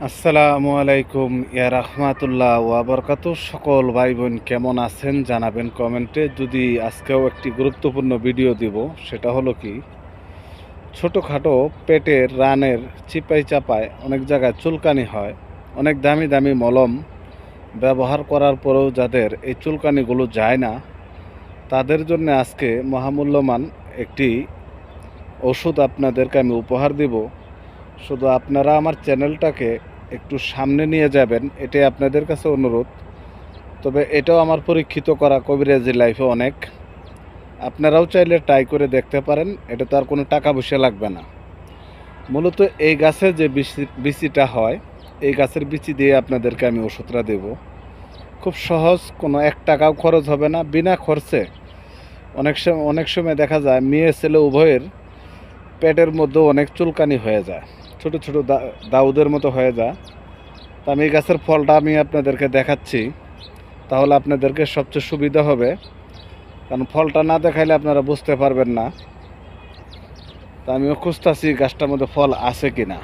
আসসালামু আলাইকুম ইয়া রাহমাতুল্লাহ ওয়া বারাকাতুহু। সকল ভাই বোন কেমন আছেন জানাবেন কমেন্টে। যদি আজকেও একটি গুরুত্বপূর্ণ ভিডিও দিব, সেটা হলো কি, ছোটোখাটো পেটের রানের চিপাই চাপায় অনেক জায়গায় চুলকানি হয়। অনেক দামি দামি মলম ব্যবহার করার পরেও যাদের এই চুলকানিগুলো যায় না, তাদের জন্য আজকে মহামূল্যবান একটি ওষুধ আপনাদেরকে আমি উপহার দিব। শুধু আপনারা আমার চ্যানেলটাকে একটু সামনে নিয়ে যাবেন, এটাই আপনাদের কাছে অনুরোধ। তবে এটাও আমার পরীক্ষিত করা কবিরাজি লাইফে অনেক। আপনারাও চাইলে ট্রাই করে দেখতে পারেন, এটা তো আর কোনো টাকা পয়সা লাগবে না। মূলত এই গাছের যে বিচিটা হয়, এই গাছের বিচি দিয়ে আপনাদেরকে আমি ওষুধটা দেব। খুব সহজ, কোনো 1 টাকাও খরচ হবে না, বিনা খরচে। অনেক সময় দেখা যায় মেয়ে ছেলে উভয়ের পেটের মধ্যেও অনেক চুলকানি হয়ে যায়, ছোট ছোট দাউদের মতো হয়ে যায়। তো আমি এই গাছের ফলটা আমি আপনাদেরকে দেখাচ্ছি, তাহলে আপনাদেরকে সবচেয়ে সুবিধা হবে। কারণ ফলটা না দেখাইলে আপনারা বুঝতে পারবেন না। তো আমিও খুঁজতেছি গাছটার মধ্যে ফল আছে কিনা।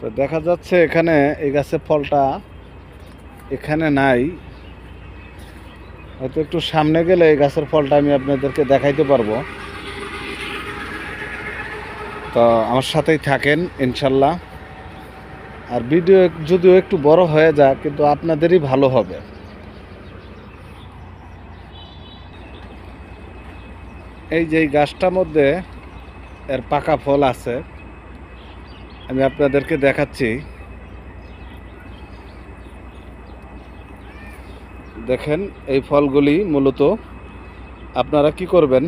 তো দেখা যাচ্ছে এখানে এই গাছের ফলটা এখানে নাই। হয়তো একটু সামনে গেলে এই গাছের ফলটা আমি আপনাদেরকে দেখাইতে পারবো। তো আমার সাথেই থাকেন ইনশাল্লাহ। আর ভিডিও যদিও একটু বড় হয়ে যায়, কিন্তু আপনাদেরই ভালো হবে। এই যে এই গাছটার মধ্যে এর পাকা ফল আছে, আমি আপনাদেরকে দেখাচ্ছি। দেখেন, এই ফলগুলি মূলত আপনারা কি করবেন,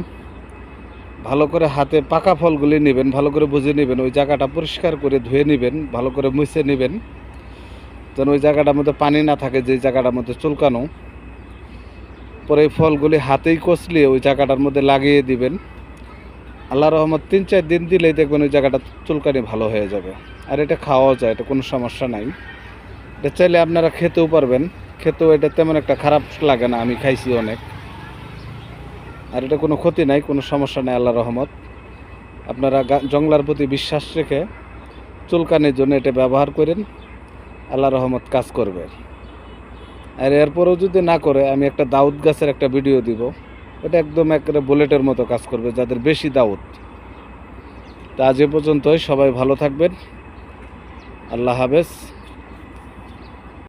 ভালো করে হাতে পাকা ফলগুলি নেবেন, ভালো করে বুঝে নেবেন, ওই জায়গাটা পরিষ্কার করে ধুয়ে নেবেন, ভালো করে মুছে নেবেন, যেন ওই জায়গাটার মধ্যে পানি না থাকে, যে জায়গাটার মধ্যে চুলকানো। পরে এই ফলগুলি হাতেই কষলিয়ে ওই জায়গাটার মধ্যে লাগিয়ে দিবেন। আল্লাহর রহমত 3-4 দিন দিলেই দেখবেন ওই জায়গাটা চুলকানি ভালো হয়ে যাবে। আর এটা খাওয়াও যায়, এটা কোনো সমস্যা নাই। এটা চাইলে আপনারা খেতেও পারবেন, খেতেও এটা তেমন একটা খারাপ লাগে না, আমি খাইছি অনেক। আর এটা কোনো ক্ষতি নাই, কোনো সমস্যা নেই আল্লাহর রহমত। আপনারা জংলার প্রতি বিশ্বাস রেখে চুলকানির জন্য এটা ব্যবহার করেন, আল্লাহর রহমত কাজ করবে। আর এরপরেও যদি না করে, আমি একটা দাউদ গাছের একটা ভিডিও দিব, এটা একদম একেবারে বুলেটের মতো কাজ করবে যাদের বেশি দাউদ। তা আজ এ পর্যন্তই, সবাই ভালো থাকবেন। আল্লাহ হাফেজ।